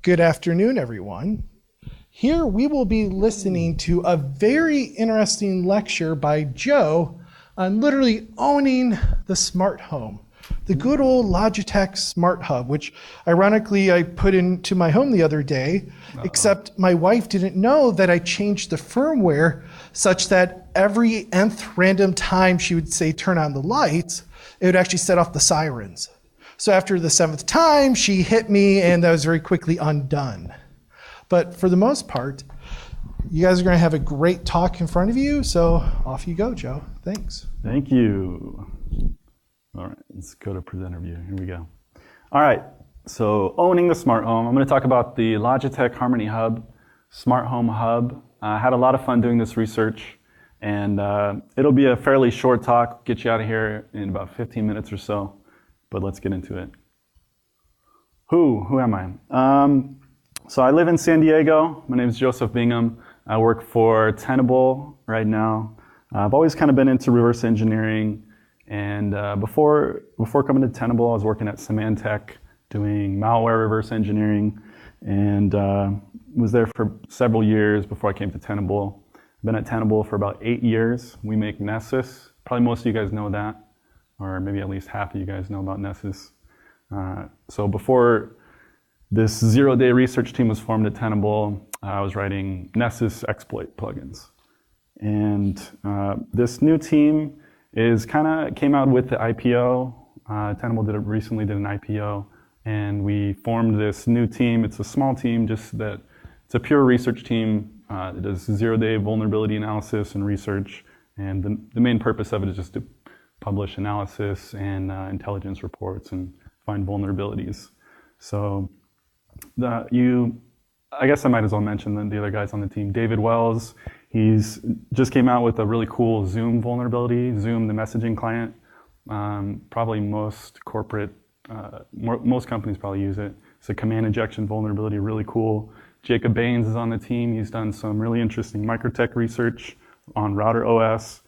Good afternoon, everyone. Here we will be listening to a very interesting lecture by Joe on literally owning the smart home. The good old Logitech Smart Hub, which ironically I put into my home the other day, except my wife didn't know that I changed the firmware such that every nth random time she would say turn on the lights, it would actually set off the sirens. So after the 7th time, she hit me and that was very quickly undone. But for the most part, you guys are going to have a great talk in front of you, so off you go, Joe. Thanks. Thank you. All right, let's go to presenter view. Here we go. All right, so owning the smart home. I'm going to talk about the Logitech Harmony Hub, Smart Home Hub. I had a lot of fun doing this research, and it'll be a fairly short talk, get you out of here in about 15 minutes or so. But let's get into it. Who am I? So I live in San Diego. My name is Joseph Bingham. I work for Tenable right now. I've always kind of been into reverse engineering. And before coming to Tenable, I was working at Symantec doing malware reverse engineering, and was there for several years before I came to Tenable. I've been at Tenable for about 8 years. We make Nessus. Probably most of you guys know that, or maybe at least half of you guys know about Nessus. So before this zero-day research team was formed at Tenable, I was writing Nessus exploit plugins. And this new team came out with the IPO. Tenable recently did an IPO, and we formed this new team. It's a small team, just that it's a pure research team. It does zero-day vulnerability analysis and research, and the main purpose of it is just to publish analysis and intelligence reports and find vulnerabilities. So I guess I might as well mention the other guys on the team. David Wells, he's just came out with a really cool Zoom vulnerability. Zoom, the messaging client, probably most companies probably use it. It's a command injection vulnerability, really cool. Jacob Baines is on the team. He's done some really interesting microtech research on router OS.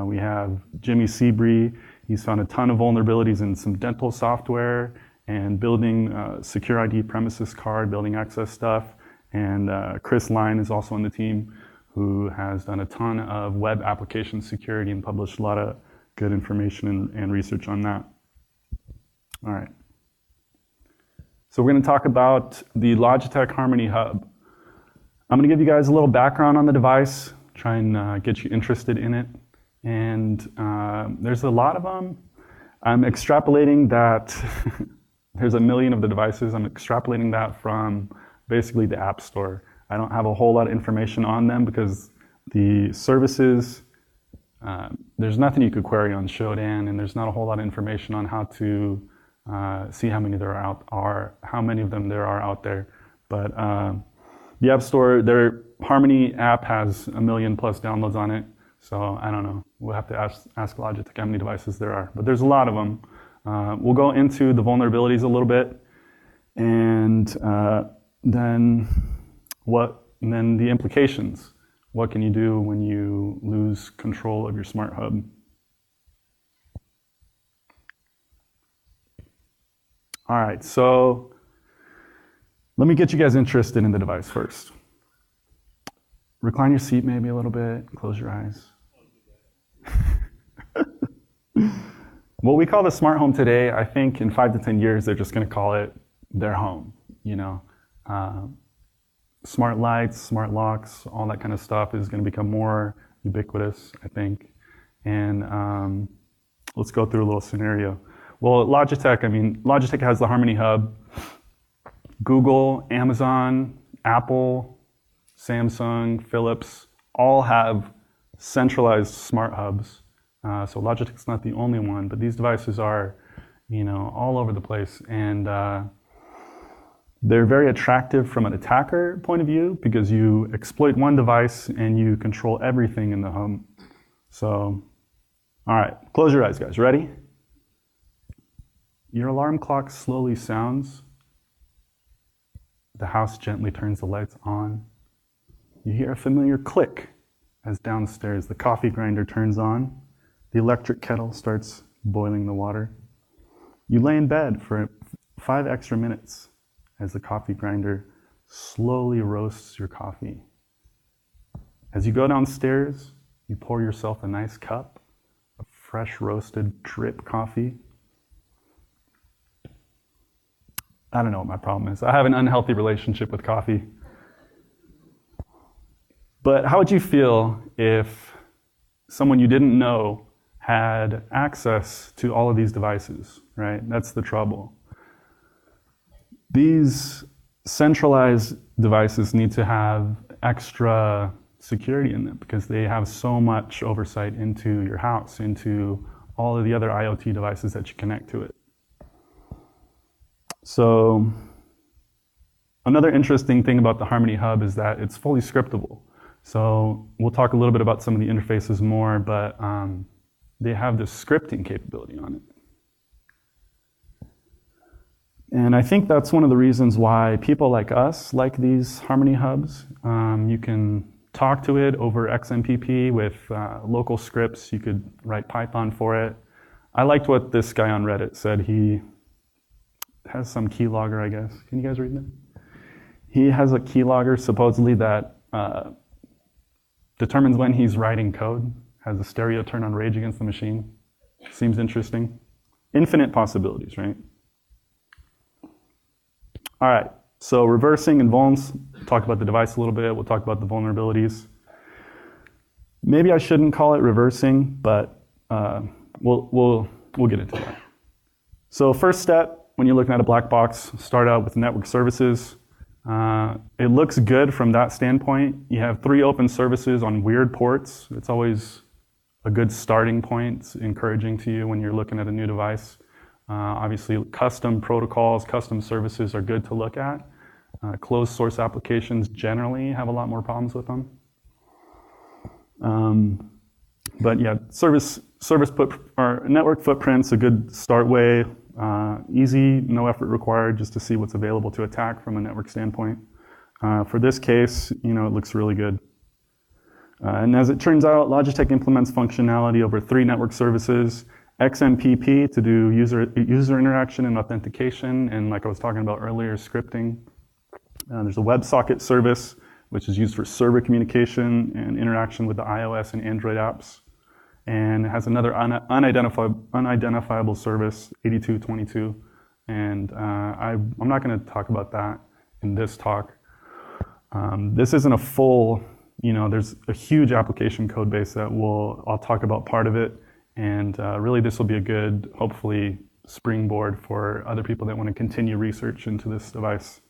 We have Jimmy Seabree. He's found a ton of vulnerabilities in some dental software and building secure ID premises card, building access stuff. And Chris Line is also on the team, who has done a ton of web application security and published a lot of good information and research on that. All right. So we're going to talk about the Logitech Harmony Hub. I'm going to give you guys a little background on the device, try and get you interested in it. And there's a lot of them. I'm extrapolating that there's 1 million of the devices. I'm extrapolating that from basically the App Store. I don't have a whole lot of information on them because the services, there's nothing you could query on Shodan, and there's not a whole lot of information on how to see how many how many of them there are out there. But the App Store, their Harmony app has 1 million plus downloads on it. So I don't know. We'll have to ask Logitech how many devices there are. But there's a lot of them. We'll go into the vulnerabilities a little bit, and then the implications. What can you do when you lose control of your smart hub? All right, so let me get you guys interested in the device first. Recline your seat maybe a little bit, close your eyes. What we call the smart home today, I think in 5 to 10 years, they're just going to call it their home. Smart lights, smart locks, all that kind of stuff is going to become more ubiquitous, I think. And let's go through a little scenario. Well, Logitech has the Harmony Hub. Google, Amazon, Apple, Samsung, Philips, all have centralized smart hubs. So Logitech's not the only one, but these devices are, all over the place. And they're very attractive from an attacker point of view because you exploit one device and you control everything in the home. So, all right, close your eyes, guys. Ready? Your alarm clock slowly sounds. The house gently turns the lights on. You hear a familiar click as downstairs the coffee grinder turns on. The electric kettle starts boiling the water. You lay in bed for 5 extra minutes as the coffee grinder slowly roasts your coffee. As you go downstairs, you pour yourself a nice cup of fresh roasted drip coffee. I don't know what my problem is. I have an unhealthy relationship with coffee. But how would you feel if someone you didn't know had access to all of these devices, right? That's the trouble. These centralized devices need to have extra security in them because they have so much oversight into your house, into all of the other IoT devices that you connect to it. So another interesting thing about the Harmony Hub is that it's fully scriptable. So we'll talk a little bit about some of the interfaces more, but they have this scripting capability on it. And I think that's one of the reasons why people like us like these Harmony Hubs. You can talk to it over XMPP with local scripts. You could write Python for it. I liked what this guy on Reddit said. He has some keylogger, I guess. Can you guys read that? He has a keylogger supposedly that determines when he's writing code, has a stereo turn on Rage Against the Machine. Seems interesting. Infinite possibilities, right? All right, so reversing and vulns, talk about the device a little bit, we'll talk about the vulnerabilities. Maybe I shouldn't call it reversing, but we'll get into that. So first step, when you're looking at a black box, start out with network services. It looks good from that standpoint. You have 3 open services on weird ports. It's always a good starting point. It's encouraging to you when you're looking at a new device. Obviously, custom protocols, custom services are good to look at. Closed source applications generally have a lot more problems with them. But yeah, network footprint's a good start way. Easy, no effort required, just to see what's available to attack from a network standpoint. For this case, it looks really good. And as it turns out, Logitech implements functionality over 3 network services. XMPP to do user interaction and authentication, and like I was talking about earlier, scripting. There's a WebSocket service, which is used for server communication and interaction with the iOS and Android apps. And it has another unidentifiable service, 8222. And I'm not going to talk about that in this talk. This isn't a full, there's a huge application code base that I'll talk about part of it. And really this will be a good, hopefully, springboard for other people that want to continue research into this device.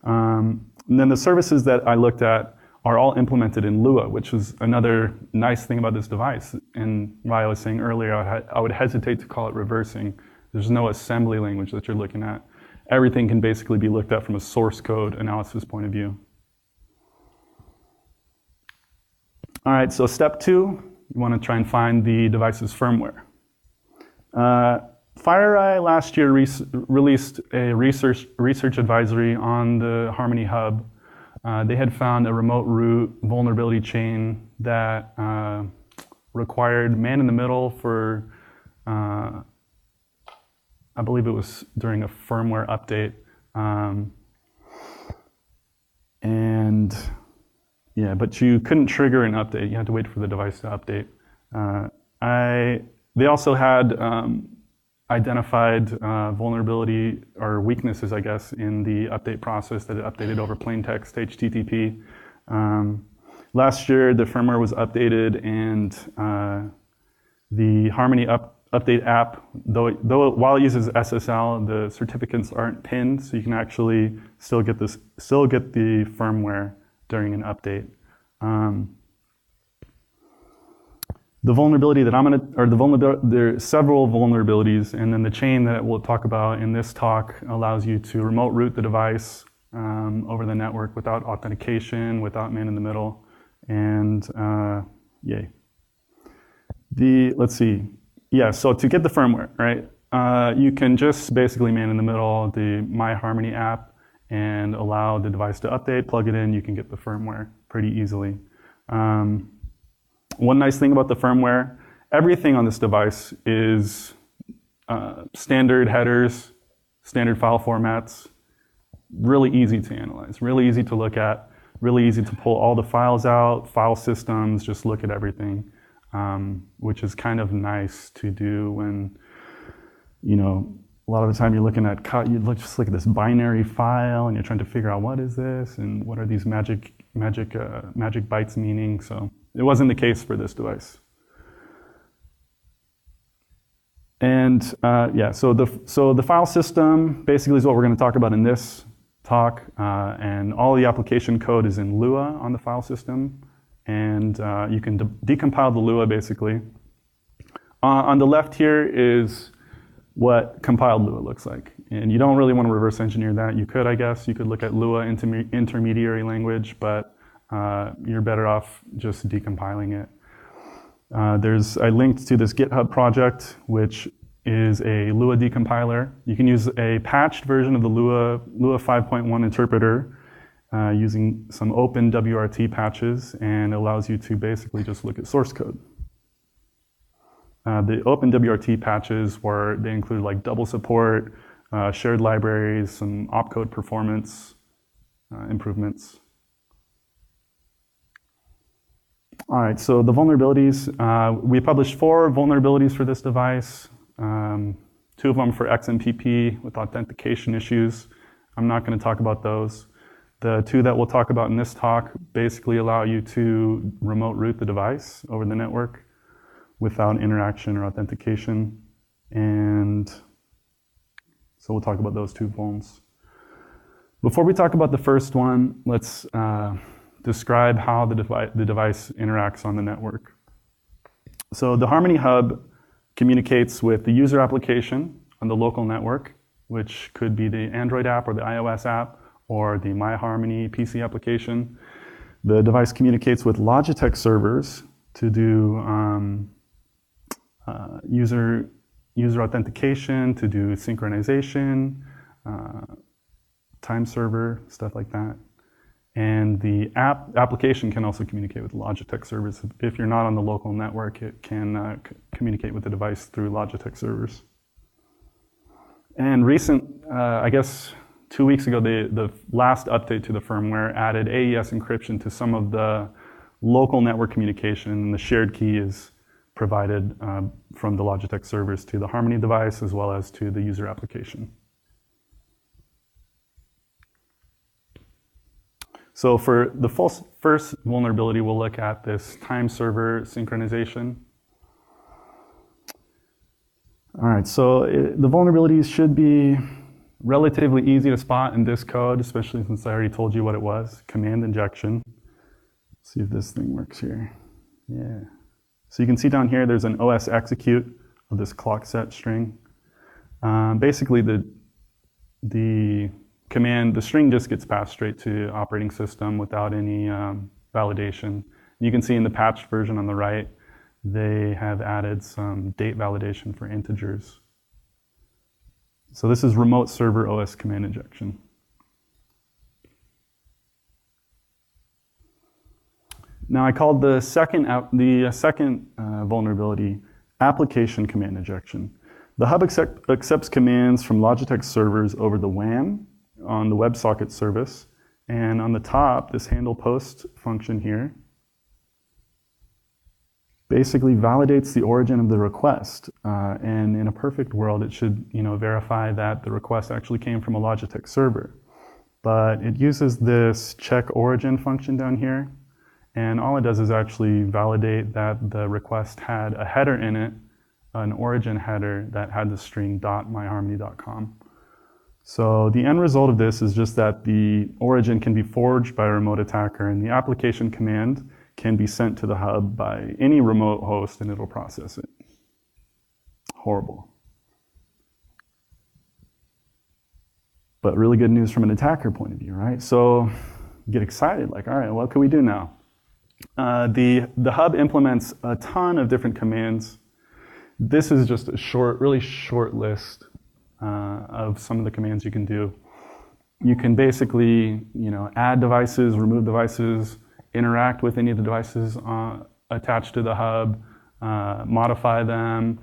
And then the services that I looked at are all implemented in Lua, which is another nice thing about this device. And why I was saying earlier, I would hesitate to call it reversing. There's no assembly language that you're looking at. Everything can basically be looked at from a source code analysis point of view. All right, so step 2. You want to try and find the device's firmware. FireEye last year released a research advisory on the Harmony Hub. They had found a remote root vulnerability chain that required man-in-the-middle for, I believe it was during a firmware update. But you couldn't trigger an update. You had to wait for the device to update. They also had identified vulnerability or weaknesses, I guess, in the update process that it updated over plain text HTTP. Last year, the firmware was updated, and the Harmony Update app, while it uses SSL, the certificates aren't pinned, so you can actually still get the firmware during an update. The vulnerability that there are several vulnerabilities, and then the chain that we'll talk about in this talk allows you to remote root the device over the network without authentication, without man-in-the-middle, and yay. Let's see. Yeah, so to get the firmware, right, you can just basically man-in-the-middle the My Harmony app and allow the device to update, plug it in, you can get the firmware pretty easily. One nice thing about the firmware, everything on this device is standard headers, standard file formats, really easy to analyze, really easy to look at, really easy to pull all the files out, file systems, just look at everything, which is kind of nice to do when, a lot of the time you're looking at, just look at this binary file and you're trying to figure out what is this and what are these magic bytes meaning. So it wasn't the case for this device. And so the file system basically is what we're going to talk about in this talk, and all the application code is in Lua on the file system, and you can decompile the Lua basically. On the left here is what compiled Lua looks like, and you don't really want to reverse engineer that. You could, I guess, you could look at Lua intermediary language, but you're better off just decompiling it. I linked to this GitHub project, which is a Lua decompiler. You can use a patched version of the Lua 5.1 interpreter using some open WRT patches, and it allows you to basically just look at source code. The open WRT patches they include like double support, shared libraries, some opcode performance improvements. All right, so the vulnerabilities. We published 4 vulnerabilities for this device. 2 of them for XMPP with authentication issues. I'm not going to talk about those. The 2 that we'll talk about in this talk basically allow you to remote root the device over the network without interaction or authentication. And so we'll talk about those 2 vulns. Before we talk about the first one, let's describe how the device interacts on the network. So the Harmony Hub communicates with the user application on the local network, which could be the Android app or the iOS app or the My Harmony PC application. The device communicates with Logitech servers to do user authentication, to do synchronization, time server, stuff like that. And the application can also communicate with Logitech servers. If you're not on the local network, it can communicate with the device through Logitech servers. And I guess 2 weeks ago, the last update to the firmware added AES encryption to some of the local network communication, and the shared key is provided from the Logitech servers to the Harmony device as well as to the user application. So for the first vulnerability, we'll look at this time server synchronization. All right, so the vulnerabilities should be relatively easy to spot in this code, especially since I already told you what it was, command injection. Let's see if this thing works here. Yeah. So you can see down here, there's an OS execute of this clock set string. Basically, the string just gets passed straight to operating system without any validation. You can see in the patched version on the right, they have added some date validation for integers. So this is remote server OS command injection. Now I called the second vulnerability application command injection. The hub accepts commands from Logitech servers over the WAN on the WebSocket service, and on the top, this handle post function here basically validates the origin of the request, and in a perfect world, it should verify that the request actually came from a Logitech server. But it uses this check origin function down here, and all it does is actually validate that the request had a header in it, an origin header that had the string .myharmony.com. So the end result of this is just that the origin can be forged by a remote attacker, and the application command can be sent to the hub by any remote host, and it'll process it. Horrible. But really good news from an attacker point of view, right? So get excited, like, all right, what can we do now? The hub implements a ton of different commands. This is just a really short list of some of the commands you can do. You can basically, add devices, remove devices, interact with any of the devices attached to the hub, modify them.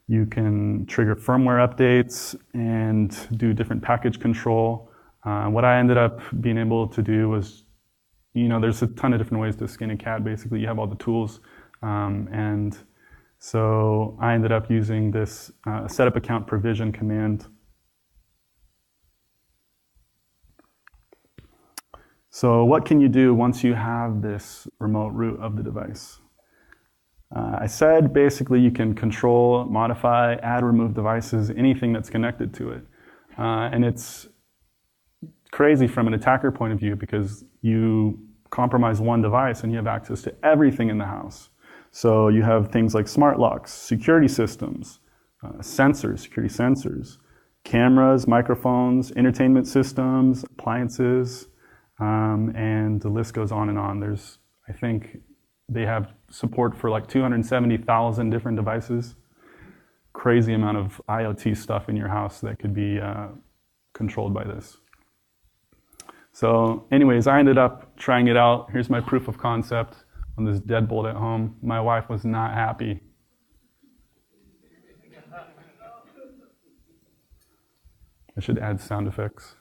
You can trigger firmware updates and do different package control. What I ended up being able to do was, there's a ton of different ways to skin a cat. Basically, you have all the tools. And so I ended up using this setup account provision command. So what can you do once you have this remote root of the device? I said basically you can control, modify, add, remove devices, anything that's connected to it. And it's crazy from an attacker point of view because you compromise one device and you have access to everything in the house. So you have things like smart locks, security systems, sensors, security sensors, cameras, microphones, entertainment systems, appliances, and the list goes on and on. I think they have support for like 270,000 different devices. Crazy amount of IoT stuff in your house that could be controlled by this. So anyways, I ended up trying it out. Here's my proof of concept on this deadbolt at home. My wife was not happy. I should add sound effects.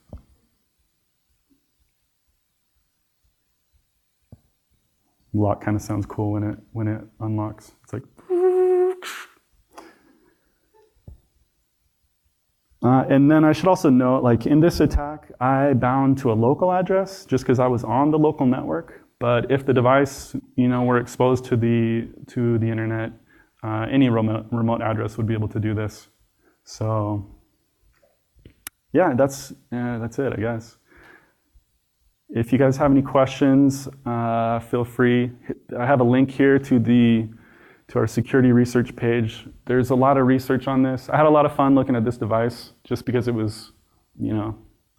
Lock kind of sounds cool when it unlocks. It's like. And then I should also note, like in this attack, I bound to a local address just because I was on the local network. But if the device, were exposed to the internet, any remote address would be able to do this. So, yeah, that's it, I guess. If you guys have any questions, feel free. I have a link here to our security research page. There's a lot of research on this. I had a lot of fun looking at this device just because it was,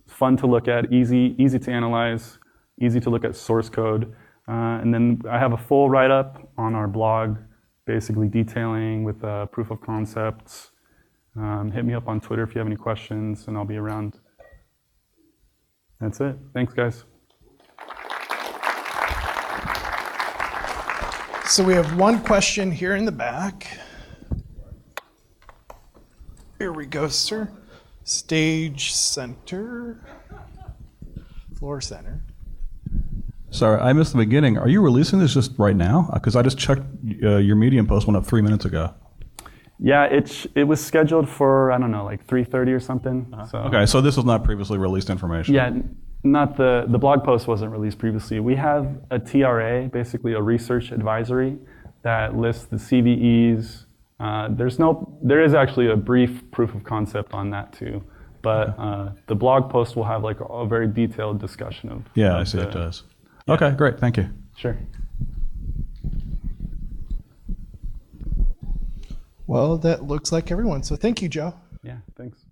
fun to look at, easy to analyze, easy to look at source code. And then I have a full write-up on our blog, basically detailing with proof of concepts. Hit me up on Twitter if you have any questions, and I'll be around. That's it. Thanks, guys. So we have one question here in the back. Here we go, sir. Stage center. Floor center. Sorry, I missed the beginning. Are you releasing this just right now? Because I just checked your Medium post went up 3 minutes ago. Yeah, it was scheduled for, I don't know, like 3:30 or something. So. Okay, so this was not previously released information. Yeah, not the blog post wasn't released previously. We have a TRA, basically a research advisory that lists the CVEs. There is actually a brief proof of concept on that too, but the blog post will have like a very detailed discussion of. Yeah, I see it does. Yeah. Okay, great, thank you. Sure. Well, that looks like everyone. So thank you, Joe. Yeah, thanks.